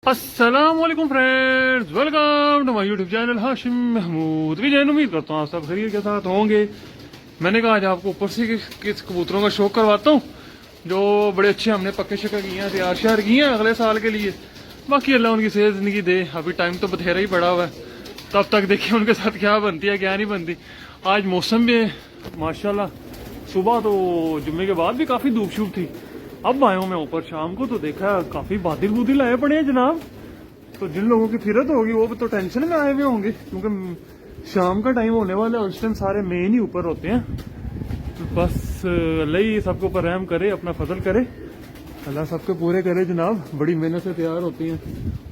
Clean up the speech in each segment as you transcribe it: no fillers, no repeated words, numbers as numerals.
अस्सलाम वालेकुम friends, welcome to my YouTube channel Hashim Mahmood Vijay. उम्मीद करता हूँ आप सब खैरियत के साथ होंगे। मैंने कहा आज आपको ऊपर से किस कबूतरों का शौक करवाता हूँ जो बड़े अच्छे हमने पक्के शक्के किए हैं, तैयार श्यार किए हैं अगले साल के लिए। बाकी अल्लाह उनकी सेहत जिंदगी दे। अभी टाइम तो बथेरा ही पड़ा हुआ है, तब तक देखिए उनके साथ क्या बनती है क्या नहीं बनती। आज मौसम भी है माशाल्लाह। सुबह तो जुम्मे के बाद भी काफ़ी धूप शूप थी। अब आया हूँ मैं ऊपर शाम को तो देखा काफी बादल बूदिल आए पड़े हैं जनाब। तो जिन लोगों की फिरत होगी वो तो टेंशन में आए हुए होंगे क्योंकि शाम का टाइम होने वाला है और उस टाइम सारे मेन ही ऊपर होते हैं। तो बस अल्लाह ही सबके ऊपर रहम करे, अपना फजल करे, अल्लाह सबके पूरे करे जनाब। बड़ी मेहनत से तैयार होती हैं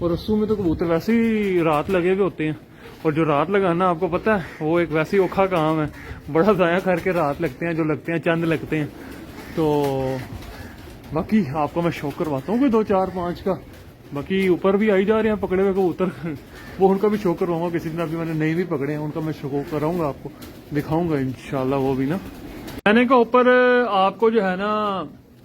और रस्सू में तो कबूतर वैसे ही रात लगे हुए होते हैं और जो रात लगाना आपको पता है वो एक वैसे ही औखा काम है। बड़ा ज़ाया करके रात लगते हैं, जो लगते हैं चंद लगते हैं। तो बाकी आपको मैं शौक करवाता हूँ कोई 2 4 5 का। बाकी ऊपर भी आई जा रहे हैं पकड़े हुए कबूतर वो उनका भी शौक करवाऊंगा किसी दिन। अभी मैंने नहीं भी पकड़े हैं उनका मैं शौक कराऊंगा, आपको दिखाऊंगा इंशाल्लाह वो भी ना। मैंने कहा ऊपर आपको जो है ना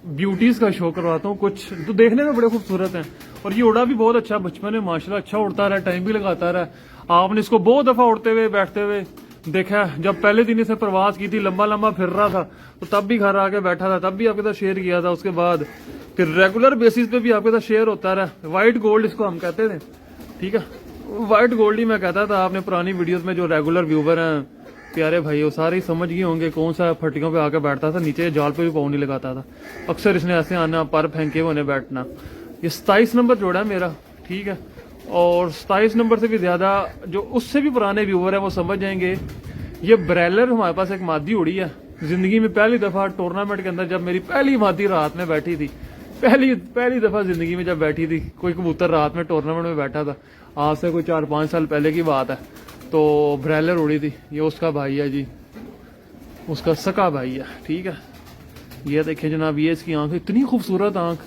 ब्यूटीज का शौक करवाता हूँ। कुछ तो देखने में बड़े खूबसूरत हैं और ये उड़ा भी बहुत अच्छा, बचपन में माशाल्लाह अच्छा उड़ता रहा, टाइम भी लगाता रहा। आपने इसको बहुत दफा उड़ते हुए बैठते हुए देखा। जब पहले दिन इसे प्रवास की थी, लंबा लंबा फिर रहा था तो तब भी घर आके बैठा था, तब भी आपके साथ शेयर किया था। उसके बाद फिर रेगुलर बेसिस पे भी आपके साथ शेयर होता रहा। व्हाइट गोल्ड इसको हम कहते थे, ठीक है, व्हाइट गोल्ड ही मैं कहता था। आपने पुरानी वीडियोस में जो रेगुलर व्यूवर हैं प्यारे भाई वो सारे ही समझ गए होंगे कौन सा फटियों पे आके बैठता था, नीचे जाल पे भी पाँव नहीं लगाता था। अक्सर इसने ऐसे आना, पर फेंके होने बैठना। ये 27 नंबर जोड़ा है मेरा, ठीक है। और 27 नंबर से भी ज्यादा जो उससे भी पुराने व्यूवर है वो समझ जाएंगे। ये ब्रेलर हमारे पास एक मादी उड़ी है जिंदगी में पहली दफा टूर्नामेंट के अंदर। जब मेरी पहली मादी रात में बैठी थी, पहली दफा जिंदगी में जब बैठी थी कोई कबूतर रात में टूर्नामेंट में बैठा था, आज से कोई 4-5 साल पहले की बात है। तो ब्रेलर उड़ी थी। ये उसका भाई है जी, उसका सका भाई है, ठीक है। ये देखिए जनाब, ये इसकी आंख, इतनी खूबसूरत आंख।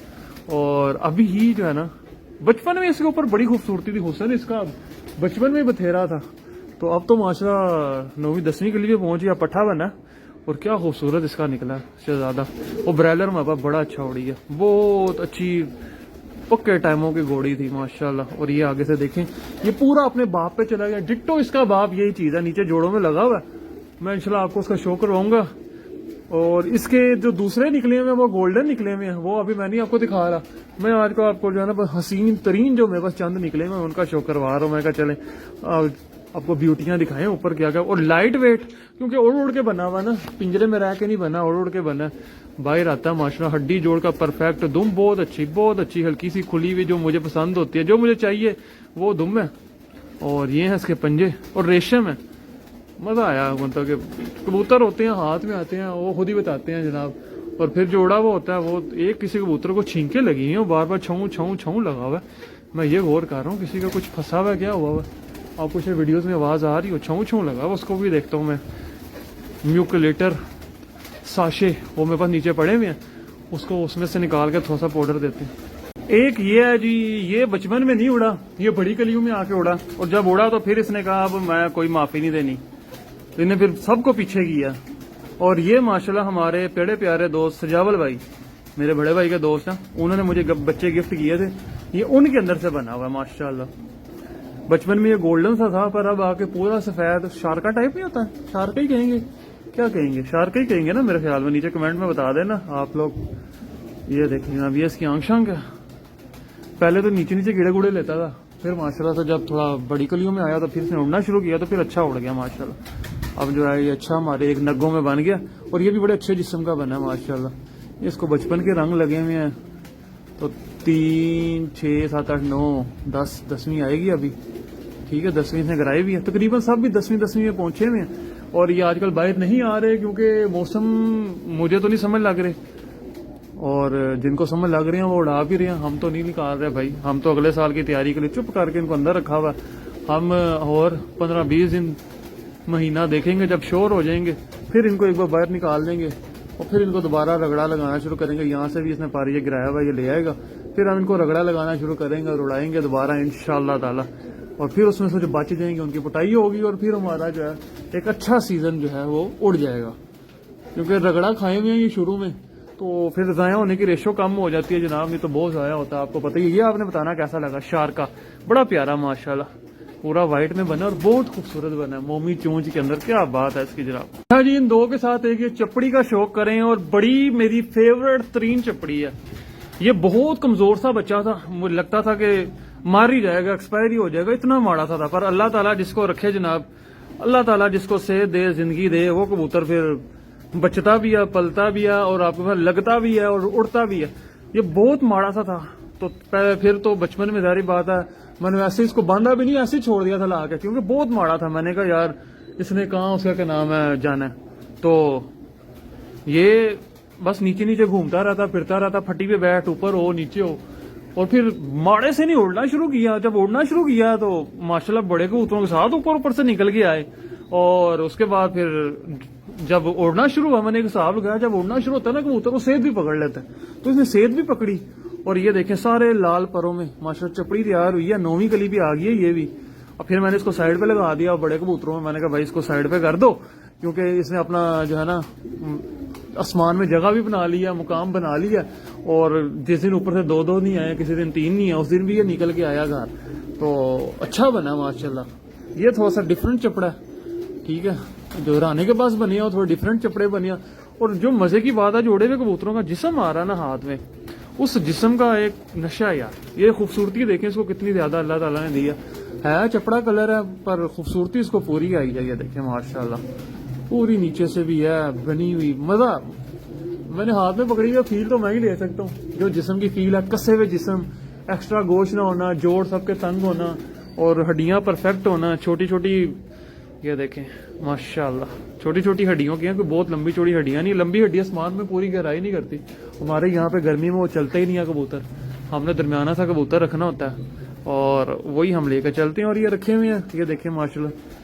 और अभी ही जो है ना, बचपन में इसके ऊपर बड़ी खूबसूरती थी, हुस्न इसका बचपन में बथेरा था। तो अब तो माशाल्लाह 9वीं 10वीं के लिए पहुंच गया, पट्ठा बना और क्या खूबसूरत इसका निकला शहजादा। और ब्रेलर हमारे पास बड़ा अच्छा उड़ी है, बहुत अच्छी पक्के टाइमों की घोड़ी थी माशाल्लाह। और ये आगे से देखें, ये पूरा अपने बाप पे चला गया, डिट्टो इसका बाप यही चीज है, नीचे जोड़ों में लगा हुआ है। मैं इंशाल्लाह आपको उसका शो करवाऊंगा। और इसके जो दूसरे निकले हुए हैं वो गोल्डन निकले हुए हैं, वो अभी मैं नहीं आपको दिखा रहा। मैं आज को आपको जो है ना हसीन तरीन जो मेरे पास चंद निकले हुए हैं उनका शो करवा रहा हूँ। मैं कहा चले आपको ब्यूटियां दिखाएं ऊपर क्या क्या। और लाइट वेट, क्योंकि उड़ उड़ के बना हुआ ना, पिंजरे में रह के नहीं बना, उड़ उड़ के बना। बाहर आता है माशाल्लाह, हड्डी जोड़ का परफेक्ट दुम, बहुत अच्छी हल्की सी खुली हुई जो मुझे पसंद होती है, जो मुझे चाहिए वो दुम है। और ये है इसके पंजे और रेशम है। मजा आया, मतलब कि कबूतर होते हैं हाथ में आते हैं, वो खुद ही बताते हैं जनाब। और फिर जो उड़ा वो होता है वो एक किसी कबूतर को छींके लगी हैं, बार बार छऊ छऊ छऊ लगा हुआ है। मैं ये गौर कर रहा हूँ किसी का कुछ फंसा हुआ क्या हुआ है। आपको शायद वीडियोस में आवाज आ रही हो, छऊ छऊ लगा हुआ, उसको भी देखता हूँ मैं। म्यूकुलेटर साशे वो मेरे पास नीचे पड़े हुए हैं, उसको उसमें से निकाल के थोड़ा सा पाउडर देते हैं। एक ये है जी, ये बचपन में नहीं उड़ा, ये बड़ी कलियों में आके उड़ा। और जब उड़ा तो फिर इसने कहा अब मैं कोई माफी नहीं देनी, तो इन्हें फिर सबको पीछे किया। और ये माशाल्लाह हमारे बड़े प्यारे दोस्त सजावल भाई, मेरे बड़े भाई के दोस्त हैं, उन्होंने मुझे बच्चे गिफ्ट किए थे। ये उनके अंदर से बना हुआ है माशाल्लाह। बचपन में ये गोल्डन सा था पर अब आके पूरा सफेद शार्का टाइप नहीं होता है, शार्का ही कहेंगे, क्या कहेंगे, शार्का ही कहेंगे ना मेरे ख्याल में। नीचे कमेंट में बता देना आप लोग। ये देखिए अब ये इसकी आंख शांख है। पहले तो नीचे नीचे कीड़े कूड़े लेता था, फिर माशाल्लाह से जब थोड़ा बड़ी कलियों में आया तो फिर इसने उड़ना शुरू किया तो फिर अच्छा उड़ गया माशाल्लाह। अब जो है ये अच्छा हमारे एक नगों में बन गया और ये भी बड़े अच्छे जिस्म का बना है माशाल्लाह। इसको बचपन के रंग लगे हुए हैं। तो 3 6 7 8 9 10 10वीं आएगी अभी, ठीक है। 10वीं इसने कराई भी है, तकरीबन सब भी 10वीं में पहुंचे हुए हैं। और ये आजकल बाहर नहीं आ रहे क्योंकि मौसम मुझे तो नहीं समझ लग रहे, और जिनको समझ लग रहे हैं वो उड़ा भी रहे हैं। हम तो नहीं निकाल रहे भाई, हम तो अगले साल की तैयारी के लिए चुप करके इनको अंदर रखा हुआ। हम और 15-20 दिन महीना देखेंगे, जब शोर हो जाएंगे फिर इनको एक बार बाहर निकाल देंगे और फिर इनको दोबारा रगड़ा लगाना शुरू करेंगे। यहाँ से भी इसने पारी ये गिराया हुआ, ये ले आएगा, फिर हम इनको रगड़ा लगाना शुरू करेंगे और उड़ाएंगे दोबारा इंशाल्लाह ताला। और फिर उसमें से जो बच जाएंगे उनकी पिटाई होगी और फिर हमारा जो है एक अच्छा सीजन जो है वो उड़ जाएगा। क्योंकि रगड़ा खाए हुए हैं ये शुरू में, تو پھر ضائع ہونے کی ریشو کم ہو جاتی ہے جناب, نہیں تو بہت ضائع ہوتا ہے. آپ کو پتہ ہی ہے. یہ آپ نے بتانا کیسا لگا شارک کا, بڑا پیارا ماشاءاللہ, پورا وائٹ میں بنا اور بہت خوبصورت بنا ہے مومی چونچ کے اندر. کیا بات ہے اس کی جناب. اچھا جی, ان دو کے ساتھ ایک یہ چپڑی کا شوق کریں, اور بڑی میری فیورٹ ترین چپڑی ہے. یہ بہت کمزور سا بچہ تھا, مجھے لگتا تھا کہ مار ہی جائے گا, ایکسپائر ہی ہو جائے گا, اتنا ماڑا تھا. پر اللہ تعالیٰ جس کو رکھے جناب, اللہ تعالیٰ جس کو صحت دے, زندگی دے, وہ کبوتر پھر بچتا بھی ہے, پلتا بھی ہے, اور آپ کو لگتا بھی ہے اور اڑتا بھی ہے. یہ بہت ماڑا سا تھا. تو پھر تو بچپن میں ظاہری بات ہے میں نے ایسے اس کو باندھا بھی نہیں, ایسے ہی چھوڑ دیا تھا لا کے, کیونکہ بہت ماڑا تھا. میں نے کہا یار اس نے کہاں اس کا کیا نام ہے جانا ہے. تو یہ بس نیچے نیچے گھومتا رہتا, پھرتا رہتا, پھٹی پہ بیٹھ, اوپر ہو نیچے ہو, اور پھر ماڑے سے نہیں اڑنا شروع کیا. جب اڑنا شروع کیا تو ماشاءاللہ بڑے کبوتروں کے ساتھ اوپر سے نکل کے آئے. اور اس کے بعد پھر جب اڑنا شروع ہوا, میں نے ایک حساب لگایا, جب اڑنا شروع ہوتا ہے نا کبوتر کو سیت بھی پکڑ لیتا ہے. تو اس نے سیت بھی پکڑی, اور یہ دیکھیں سارے لال پروں میں ماشاءاللہ چپڑی تیار ہوئی ہے. 9ویں کلی بھی آ گئی ہے یہ بھی. اور پھر میں نے اس کو سائڈ پہ لگا دیا, اور بڑے کبوتروں میں میں نے کہا بھائی اس کو سائڈ پہ کر دو, کیونکہ اس نے اپنا جو ہے نا آسمان میں جگہ بھی بنا لیا, مقام بنا لیا. اور جس دن اوپر سے 2 نہیں آئے, کسی دن 3 نہیں آئے, اس دن بھی یہ نکل کے آیا گھر. تو اچھا بنا ماشاءاللہ. یہ تھوڑا سا ڈفرینٹ چپڑا ہے, ٹھیک ہے, جو رانے کے پاس بنیا اور تھوڑے ڈفرینٹ چپڑے بنیا. اور جو مزے کی بات ہے, جوڑے ہوئے کبوتروں کا جسم آ رہا نا ہاتھ میں, اس جسم کا ایک نشہ ہے یار. یہ خوبصورتی دیکھیں اس کو کتنی زیادہ اللہ تعالیٰ نے دی ہے. چپڑا کلر ہے پر خوبصورتی اس کو پوری آئی ہے. یہ دیکھیں ماشاءاللہ پوری نیچے سے بھی ہے بنی ہوئی. مزہ میں نے ہاتھ میں پکڑی ہوئی, فیل تو میں ہی لے سکتا ہوں. جو جسم کی فیل ہے, کسے ہوئے جسم, ایکسٹرا گوشت نہ ہونا, جوڑ سب کے تنگ ہونا, اور ہڈیاں پرفیکٹ ہونا, چھوٹی چھوٹی. یہ دیکھیں ماشاءاللہ چھوٹی چھوٹی ہڈیوں کی ہیں, کوئی بہت لمبی چوڑی ہڈیاں نہیں. لمبی ہڈی آسمان میں پوری گہرائی نہیں کرتی. ہمارے یہاں پہ گرمی میں وہ چلتا ہی نہیں ہے کبوتر. ہم نے درمیانہ سا کبوتر رکھنا ہوتا ہے, اور وہی ہم لے کے چلتے ہیں. اور یہ رکھے ہوئے ہیں, یہ دیکھیں ماشاءاللہ.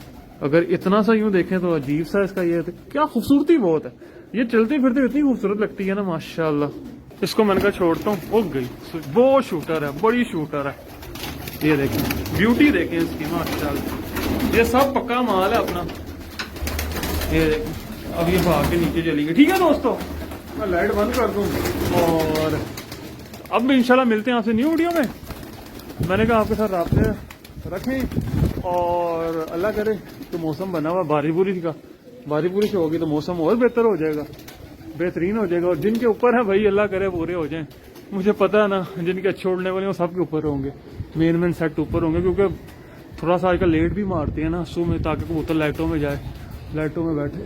اگر اتنا سا یوں دیکھیں تو عجیب سا اس کا یہ کیا خوبصورتی بہت ہے. یہ چلتے پھرتے اتنی خوبصورت لگتی ہے نا ماشاءاللہ. اس کو میں نے کہا چھوڑتا ہوں, اگ گئی. بہت شوٹر ہے, بڑی شوٹر ہے. یہ دیکھیں بیوٹی دیکھیں اس کی ماشاءاللہ. یہ سب پکا مال ہے اپنا. یہ دیکھیں اب یہ بھاگ کے نیچے چلی گئی. ٹھیک ہے دوستو, میں لائٹ بند کر دوں, اور اب انشاءاللہ ملتے ہیں آپ سے نیو ویڈیو میں. میں نے کہا آپ کے ساتھ رابطے رکھیں, اور اللہ کرے تو موسم بنا ہوا بارش پوری سے ہوگی تو موسم اور بہتر ہو جائے گا, بہترین ہو جائے گا. اور جن کے اوپر ہے بھائی اللہ کرے پورے ہو جائیں. مجھے پتا ہے نا جن کے اچھے اڑنے والے وہ سب کے اوپر ہوں گے, مین سیٹ اوپر ہوں گے, کیونکہ تھوڑا سا آج کل لیٹ بھی مارتے ہیں نا صبح میں, تاکہ کبوتر لائٹوں میں جائے, لائٹوں میں بیٹھے,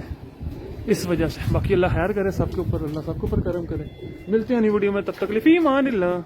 اس وجہ سے. باقی اللہ خیر کرے سب کے اوپر, اللہ سب کے اوپر کرم کرے. ملتے ہیں نئی ویڈیو میں, تب تک فی امان اللہ.